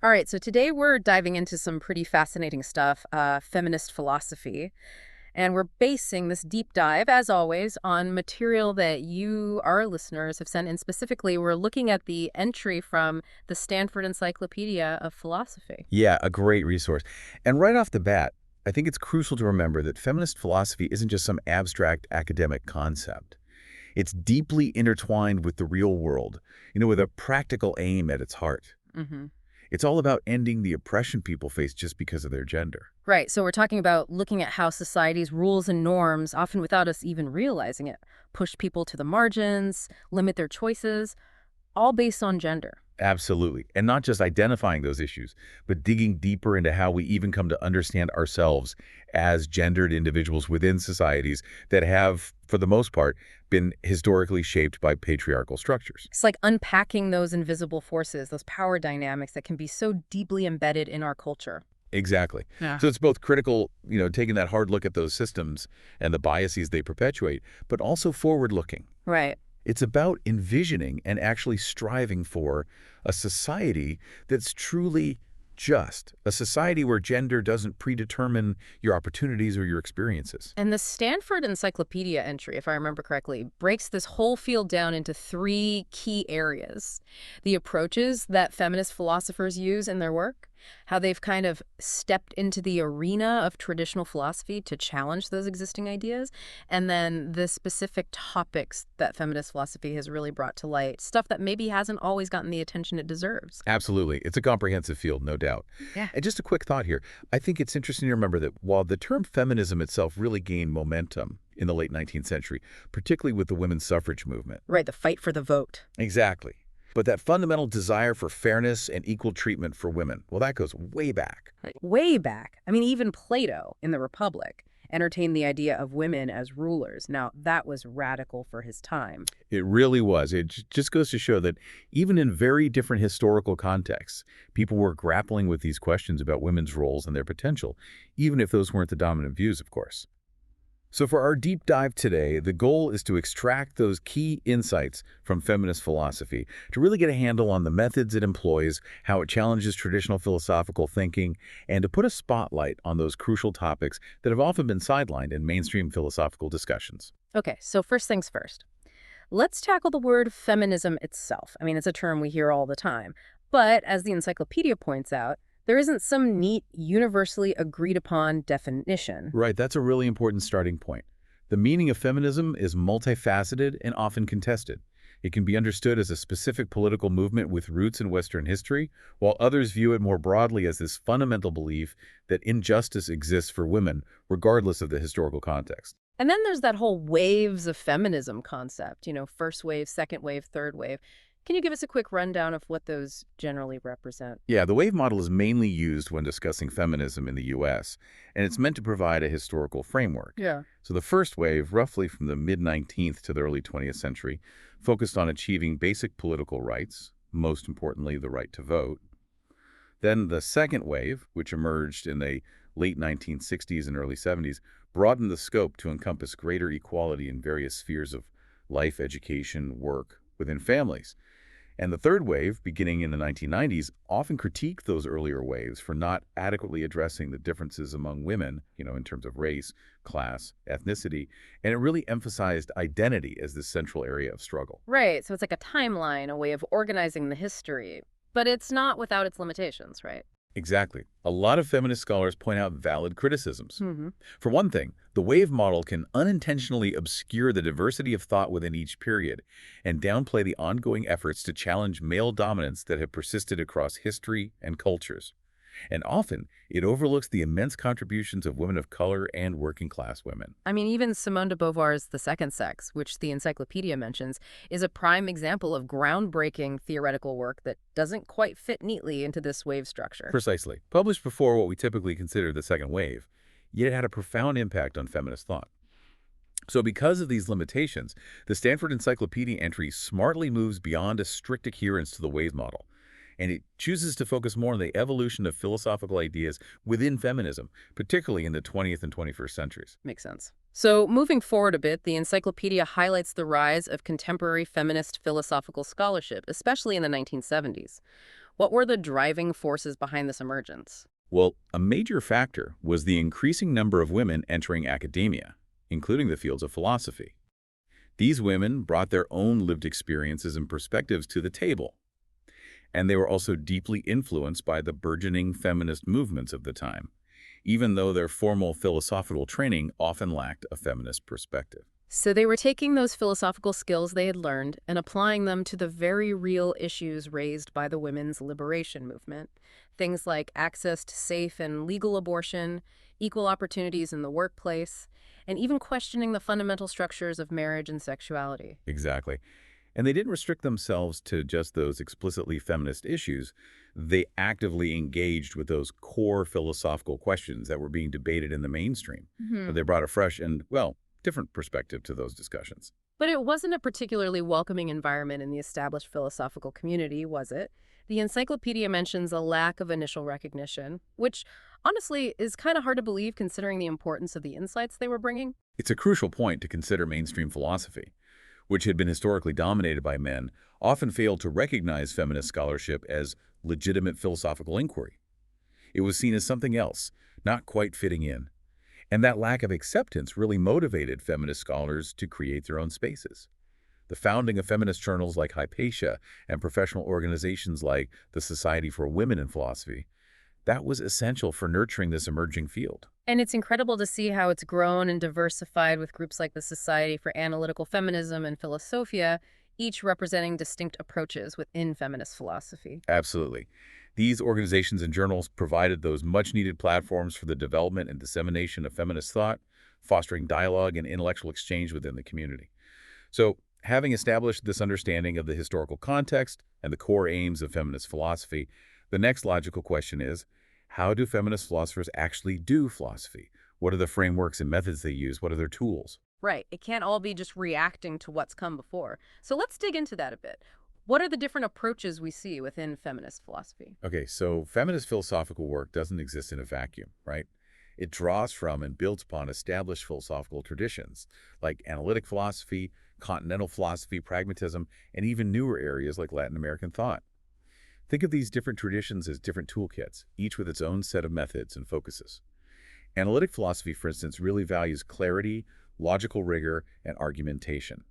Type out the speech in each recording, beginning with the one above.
All right, so today we're diving into some pretty fascinating stuff, feminist philosophy, and we're basing this deep dive, as always, on material that you, our listeners, have sent in. Specifically, we're looking at the entry from the Stanford Encyclopedia of Philosophy. Yeah, a great resource. And right off the bat, I think it's crucial to remember that feminist philosophy isn't just some abstract academic concept. It's deeply intertwined with the real world, with a practical aim at its heart. hmm It's all about ending the oppression people face just because of their gender. Right, so we're talking about looking at how society's rules and norms, often without us even realizing it, push people to the margins, limit their choices, all based on gender. Absolutely. And not just identifying those issues, but digging deeper into how we even come to understand ourselves as gendered individuals within societies that have, for the most part, been historically shaped by patriarchal structures. It's like unpacking those invisible forces, those power dynamics that can be so deeply embedded in our culture. Exactly. Yeah. So it's both critical, taking that hard look at those systems and the biases they perpetuate, but also forward-looking. Right. It's about envisioning and actually striving for a society that's truly just, a society where gender doesn't predetermine your opportunities or your experiences. And the Stanford Encyclopedia entry, if I remember correctly, breaks this whole field down into three key areas. The approaches that feminist philosophers use in their work, how they've kind of stepped into the arena of traditional philosophy to challenge those existing ideas, and then the specific topics that feminist philosophy has really brought to light, stuff that maybe hasn't always gotten the attention it deserves. Absolutely. It's a comprehensive field, no doubt. Yeah. And just a quick thought here. I think it's interesting to remember that while the term feminism itself really gained momentum in the late 19th century, particularly with the women's suffrage movement. Right, the fight for the vote. Exactly. But that fundamental desire for fairness and equal treatment for women, well, that goes way back. Right. Way back. I mean, even Plato in the Republic entertained the idea of women as rulers. Now, that was radical for his time. It really was. It just goes to show that even in very different historical contexts, people were grappling with these questions about women's roles and their potential, even if those weren't the dominant views, of course. So for our deep dive today, the goal is to extract those key insights from feminist philosophy to really get a handle on the methods it employs, how it challenges traditional philosophical thinking, and to put a spotlight on those crucial topics that have often been sidelined in mainstream philosophical discussions. Okay, so first things first. Let's tackle the word feminism itself. I mean, it's a term we hear all the time. But as the encyclopedia points out, there isn't some neat, universally agreed upon definition. Right, that's a really important starting point. The meaning of feminism is multifaceted and often contested. It can be understood as a specific political movement with roots in Western history, while others view it more broadly as this fundamental belief that injustice exists for women, regardless of the historical context. And then there's that whole waves of feminism concept, first wave, second wave, third wave. Can you give us a quick rundown of what those generally represent? Yeah, the wave model is mainly used when discussing feminism in the U.S., and it's meant to provide a historical framework. Yeah. So the first wave, roughly from the mid-19th to the early 20th century, focused on achieving basic political rights, most importantly the right to vote. Then the second wave, which emerged in the late 1960s and early 70s, broadened the scope to encompass greater equality in various spheres of life, education, work, within families. And the third wave, beginning in the 1990s, often critiqued those earlier waves for not adequately addressing the differences among women, in terms of race, class, ethnicity, and it really emphasized identity as the central area of struggle. Right, so it's like a timeline, a way of organizing the history. But it's not without its limitations, right? Exactly. A lot of feminist scholars point out valid criticisms. hmm For one thing, the wave model can unintentionally obscure the diversity of thought within each period and downplay the ongoing efforts to challenge male dominance that have persisted across history and cultures. And often, it overlooks the immense contributions of women of color and working-class women. I mean, even Simone de Beauvoir's The Second Sex, which the encyclopedia mentions, is a prime example of groundbreaking theoretical work that doesn't quite fit neatly into this wave structure. Precisely. Published before what we typically consider the second wave, yet it had a profound impact on feminist thought. So because of these limitations, the Stanford Encyclopedia entry smartly moves beyond a strict adherence to the wave model, and it chooses to focus more on the evolution of philosophical ideas within feminism, particularly in the 20th and 21st centuries. Makes sense. So moving forward a bit, the encyclopedia highlights the rise of contemporary feminist philosophical scholarship, especially in the 1970s. What were the driving forces behind this emergence? Well, a major factor was the increasing number of women entering academia, including the fields of philosophy. These women brought their own lived experiences and perspectives to the table, and they were also deeply influenced by the burgeoning feminist movements of the time, even though their formal philosophical training often lacked a feminist perspective. So they were taking those philosophical skills they had learned and applying them to the very real issues raised by the women's liberation movement. Things like access to safe and legal abortion, equal opportunities in the workplace, and even questioning the fundamental structures of marriage and sexuality. Exactly. And they didn't restrict themselves to just those explicitly feminist issues. They actively engaged with those core philosophical questions that were being debated in the mainstream. Hmm. They brought a fresh and, well, different perspective to those discussions. But it wasn't a particularly welcoming environment in the established philosophical community, was it? The encyclopedia mentions a lack of initial recognition, which honestly is kind of hard to believe considering the importance of the insights they were bringing. It's a crucial point to consider mainstream philosophy, which had been historically dominated by men, often failed to recognize feminist scholarship as legitimate philosophical inquiry. It was seen as something else, not quite fitting in. And that lack of acceptance really motivated feminist scholars to create their own spaces. The founding of feminist journals like Hypatia and professional organizations like the Society for Women in Philosophy, that was essential for nurturing this emerging field. And it's incredible to see how it's grown and diversified with groups like the Society for Analytical Feminism and Philosophia, each representing distinct approaches within feminist philosophy. Absolutely. These organizations and journals provided those much-needed platforms for the development and dissemination of feminist thought, fostering dialogue and intellectual exchange within the community. So, having established this understanding of the historical context and the core aims of feminist philosophy, the next logical question is, how do feminist philosophers actually do philosophy? What are the frameworks and methods they use? What are their tools? Right. It can't all be just reacting to what's come before. So let's dig into that a bit. What are the different approaches we see within feminist philosophy? Okay, so feminist philosophical work doesn't exist in a vacuum, right? It draws from and builds upon established philosophical traditions like analytic philosophy, continental philosophy, pragmatism, and even newer areas like Latin American thought. Think of these different traditions as different toolkits, each with its own set of methods and focuses. Analytic philosophy, for instance, really values clarity, logical rigor, and argumentation.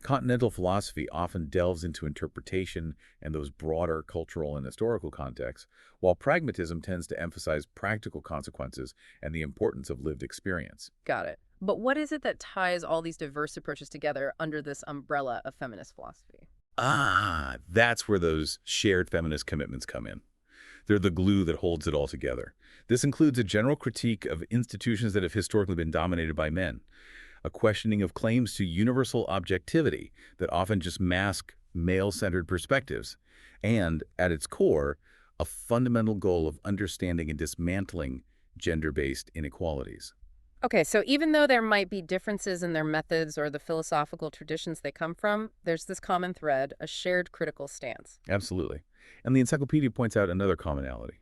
Continental philosophy often delves into interpretation and those broader cultural and historical contexts, while pragmatism tends to emphasize practical consequences and the importance of lived experience. Got it. But what is it that ties all these diverse approaches together under this umbrella of feminist philosophy? That's where those shared feminist commitments come in. They're the glue that holds it all together. This includes a general critique of institutions that have historically been dominated by men, a questioning of claims to universal objectivity that often just mask male-centered perspectives, and, at its core, a fundamental goal of understanding and dismantling gender-based inequalities. Okay, so even though there might be differences in their methods or the philosophical traditions they come from, there's this common thread, a shared critical stance. Absolutely. And the encyclopedia points out another commonality,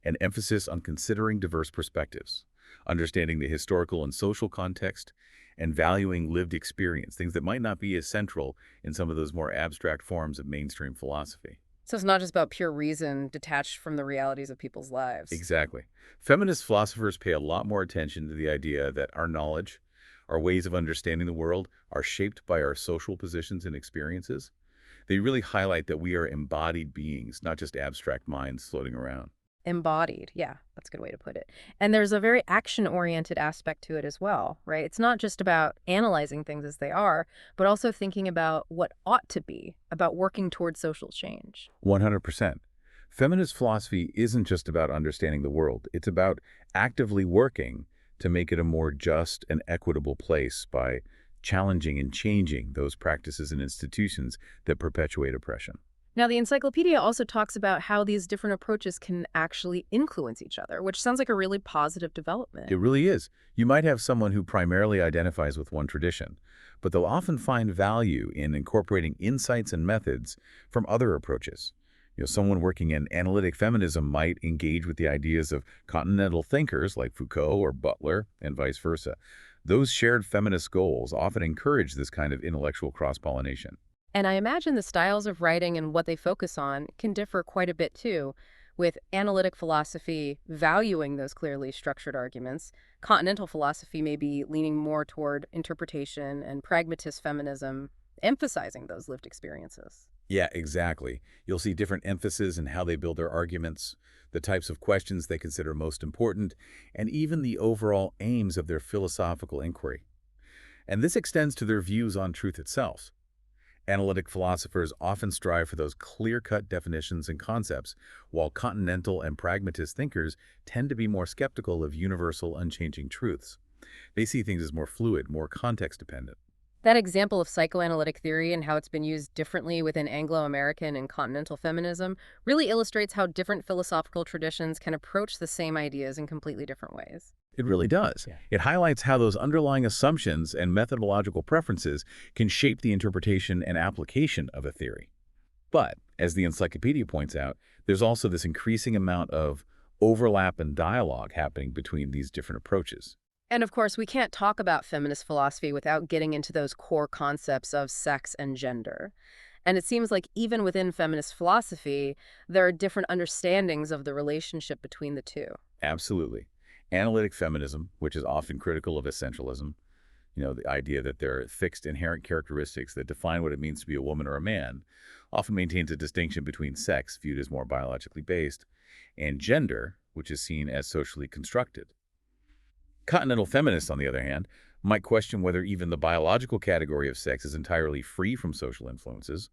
an emphasis on considering diverse perspectives, understanding the historical and social context, and valuing lived experience, things that might not be as central in some of those more abstract forms of mainstream philosophy. So it's not just about pure reason detached from the realities of people's lives. Exactly. Feminist philosophers pay a lot more attention to the idea that our knowledge, our ways of understanding the world, are shaped by our social positions and experiences. They really highlight that we are embodied beings, not just abstract minds floating around. Embodied. Yeah, that's a good way to put it. And there's a very action-oriented aspect to it as well, right? It's not just about analyzing things as they are, but also thinking about what ought to be, about working towards social change. 100%. Feminist philosophy isn't just about understanding the world. It's about actively working to make it a more just and equitable place by challenging and changing those practices and institutions that perpetuate oppression. Now, the encyclopedia also talks about how these different approaches can actually influence each other, which sounds like a really positive development. It really is. You might have someone who primarily identifies with one tradition, but they'll often find value in incorporating insights and methods from other approaches. Someone working in analytic feminism might engage with the ideas of continental thinkers like Foucault or Butler, and vice versa. Those shared feminist goals often encourage this kind of intellectual cross-pollination. And I imagine the styles of writing and what they focus on can differ quite a bit too, with analytic philosophy valuing those clearly structured arguments. Continental philosophy may be leaning more toward interpretation, and pragmatist feminism emphasizing those lived experiences. Yeah, exactly. You'll see different emphasis in how they build their arguments, the types of questions they consider most important, and even the overall aims of their philosophical inquiry. And this extends to their views on truth itself. Analytic philosophers often strive for those clear-cut definitions and concepts, while continental and pragmatist thinkers tend to be more skeptical of universal, unchanging truths. They see things as more fluid, more context-dependent. That example of psychoanalytic theory and how it's been used differently within Anglo-American and continental feminism really illustrates how different philosophical traditions can approach the same ideas in completely different ways. It really does. Yeah. It highlights how those underlying assumptions and methodological preferences can shape the interpretation and application of a theory. But, as the encyclopedia points out, there's also this increasing amount of overlap and dialogue happening between these different approaches. And of course, we can't talk about feminist philosophy without getting into those core concepts of sex and gender. And it seems like even within feminist philosophy, there are different understandings of the relationship between the two. Absolutely. Analytic feminism, which is often critical of essentialism, the idea that there are fixed inherent characteristics that define what it means to be a woman or a man, often maintains a distinction between sex, viewed as more biologically based, and gender, which is seen as socially constructed. Continental feminists, on the other hand, might question whether even the biological category of sex is entirely free from social influences,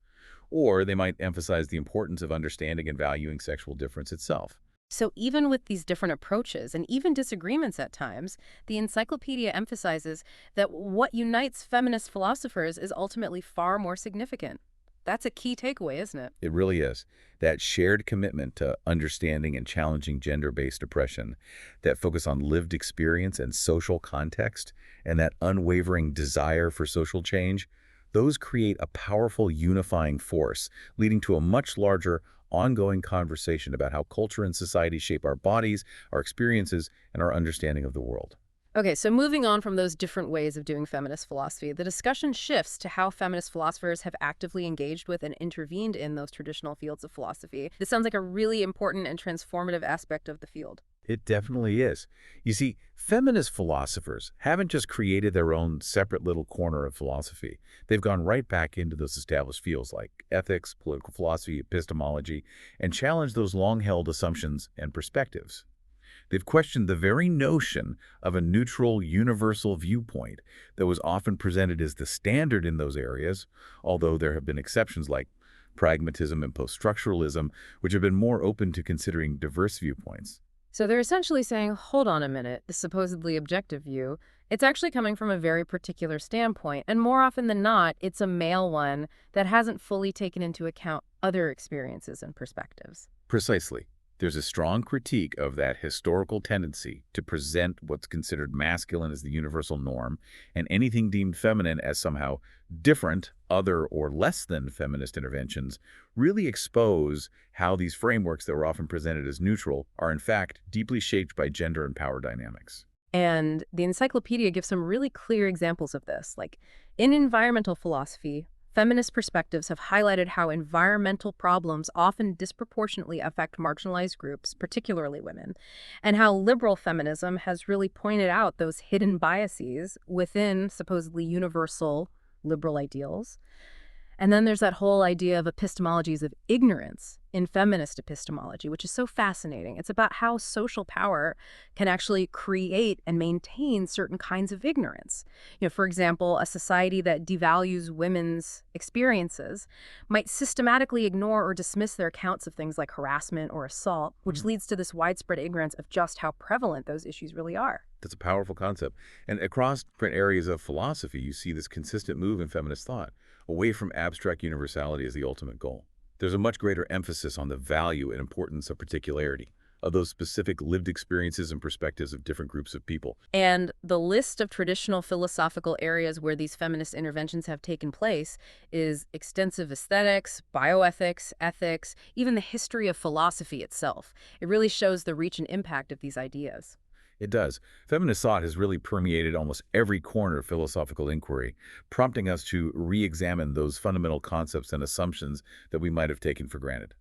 or they might emphasize the importance of understanding and valuing sexual difference itself. So even with these different approaches and even disagreements at times, the encyclopedia emphasizes that what unites feminist philosophers is ultimately far more significant. That's a key takeaway, isn't it? It really is. That shared commitment to understanding and challenging gender-based oppression, that focus on lived experience and social context, and that unwavering desire for social change, those create a powerful unifying force, leading to a much larger, ongoing conversation about how culture and society shape our bodies, our experiences, and our understanding of the world. Okay, so moving on from those different ways of doing feminist philosophy, the discussion shifts to how feminist philosophers have actively engaged with and intervened in those traditional fields of philosophy. This sounds like a really important and transformative aspect of the field. It definitely is. You see, feminist philosophers haven't just created their own separate little corner of philosophy. They've gone right back into those established fields like ethics, political philosophy, epistemology, and challenged those long-held assumptions and perspectives. They've questioned the very notion of a neutral, universal viewpoint that was often presented as the standard in those areas, although there have been exceptions like pragmatism and post-structuralism, which have been more open to considering diverse viewpoints. So they're essentially saying, hold on a minute, the supposedly objective view, it's actually coming from a very particular standpoint, and more often than not, it's a male one that hasn't fully taken into account other experiences and perspectives. Precisely. There's a strong critique of that historical tendency to present what's considered masculine as the universal norm and anything deemed feminine as somehow different, other, or less than feminist interventions really expose how these frameworks that were often presented as neutral are in fact deeply shaped by gender and power dynamics. And the encyclopedia gives some really clear examples of this. Like in environmental philosophy, feminist perspectives have highlighted how environmental problems often disproportionately affect marginalized groups, particularly women, and how liberal feminism has really pointed out those hidden biases within supposedly universal liberal ideals. And then there's that whole idea of epistemologies of ignorance in feminist epistemology, which is so fascinating. It's about how social power can actually create and maintain certain kinds of ignorance. For example, a society that devalues women's experiences might systematically ignore or dismiss their accounts of things like harassment or assault, which leads to this widespread ignorance of just how prevalent those issues really are. That's a powerful concept. And across different areas of philosophy, you see this consistent move in feminist thought, away from abstract universality as the ultimate goal. There's a much greater emphasis on the value and importance of particularity, of those specific lived experiences and perspectives of different groups of people. And the list of traditional philosophical areas where these feminist interventions have taken place is extensive aesthetics, bioethics, ethics, even the history of philosophy itself. It really shows the reach and impact of these ideas. It does. Feminist thought has really permeated almost every corner of philosophical inquiry, prompting us to re-examine those fundamental concepts and assumptions that we might have taken for granted.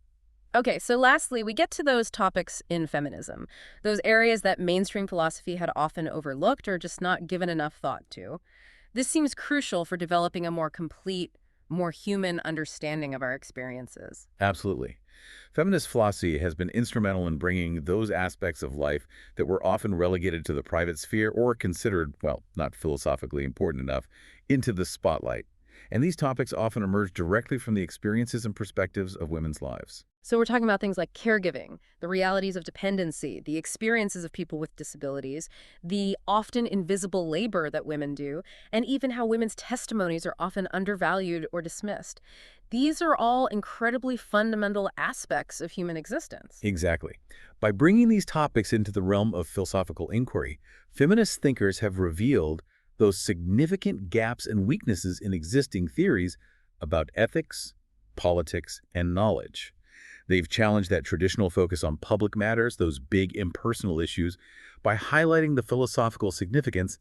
Okay, so lastly, we get to those topics in feminism, those areas that mainstream philosophy had often overlooked or just not given enough thought to. This seems crucial for developing a more complete, more human understanding of our experiences. Absolutely. Feminist philosophy has been instrumental in bringing those aspects of life that were often relegated to the private sphere or considered, well, not philosophically important enough, into the spotlight. And these topics often emerge directly from the experiences and perspectives of women's lives. So we're talking about things like caregiving, the realities of dependency, the experiences of people with disabilities, the often invisible labor that women do, and even how women's testimonies are often undervalued or dismissed. These are all incredibly fundamental aspects of human existence. Exactly. By bringing these topics into the realm of philosophical inquiry, feminist thinkers have revealed those significant gaps and weaknesses in existing theories about ethics, politics, and knowledge. They've challenged that traditional focus on public matters, those big impersonal issues, by highlighting the philosophical significance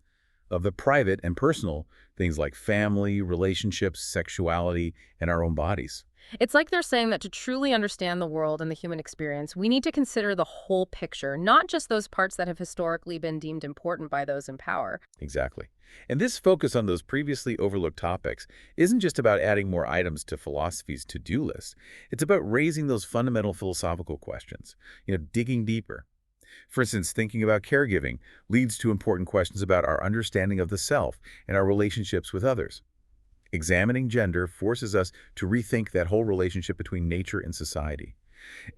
of the private and personal, things like family, relationships, sexuality, and our own bodies. It's like they're saying that to truly understand the world and the human experience, we need to consider the whole picture, not just those parts that have historically been deemed important by those in power. Exactly. And this focus on those previously overlooked topics isn't just about adding more items to philosophy's to-do list. It's about raising those fundamental philosophical questions, digging deeper. For instance, thinking about caregiving leads to important questions about our understanding of the self and our relationships with others. Examining gender forces us to rethink that whole relationship between nature and society.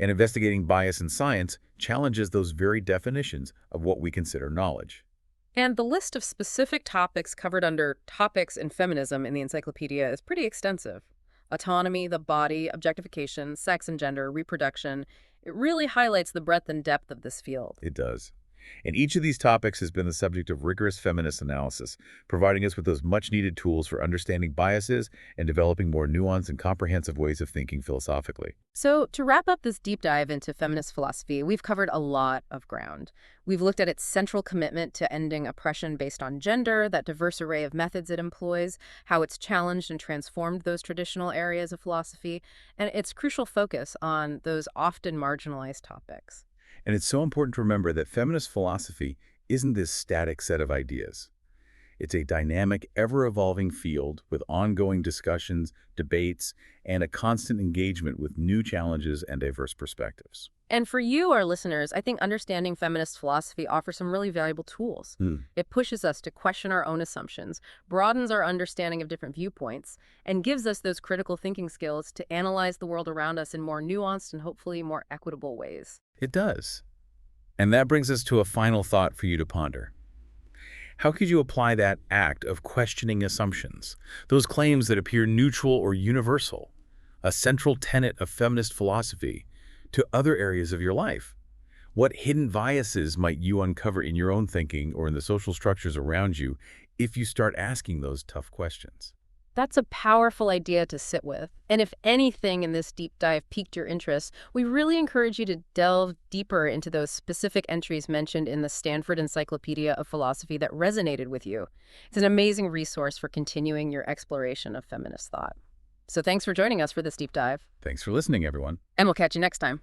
And investigating bias in science challenges those very definitions of what we consider knowledge. And the list of specific topics covered under Topics in Feminism in the encyclopedia is pretty extensive. Autonomy, the body, objectification, sex and gender, reproduction. It really highlights the breadth and depth of this field. It does. And each of these topics has been the subject of rigorous feminist analysis, providing us with those much-needed tools for understanding biases and developing more nuanced and comprehensive ways of thinking philosophically. So, to wrap up this deep dive into feminist philosophy, we've covered a lot of ground. We've looked at its central commitment to ending oppression based on gender, that diverse array of methods it employs, how it's challenged and transformed those traditional areas of philosophy, and its crucial focus on those often marginalized topics. And it's so important to remember that feminist philosophy isn't this static set of ideas. It's a dynamic, ever-evolving field with ongoing discussions, debates, and a constant engagement with new challenges and diverse perspectives. And for you, our listeners, I think understanding feminist philosophy offers some really valuable tools. Hmm. It pushes us to question our own assumptions, broadens our understanding of different viewpoints, and gives us those critical thinking skills to analyze the world around us in more nuanced and hopefully more equitable ways. It does. And that brings us to a final thought for you to ponder. How could you apply that act of questioning assumptions, those claims that appear neutral or universal, a central tenet of feminist philosophy, to other areas of your life? What hidden biases might you uncover in your own thinking or in the social structures around you if you start asking those tough questions? That's a powerful idea to sit with. And if anything in this deep dive piqued your interest, we really encourage you to delve deeper into those specific entries mentioned in the Stanford Encyclopedia of Philosophy that resonated with you. It's an amazing resource for continuing your exploration of feminist thought. So thanks for joining us for this deep dive. Thanks for listening, everyone. And we'll catch you next time.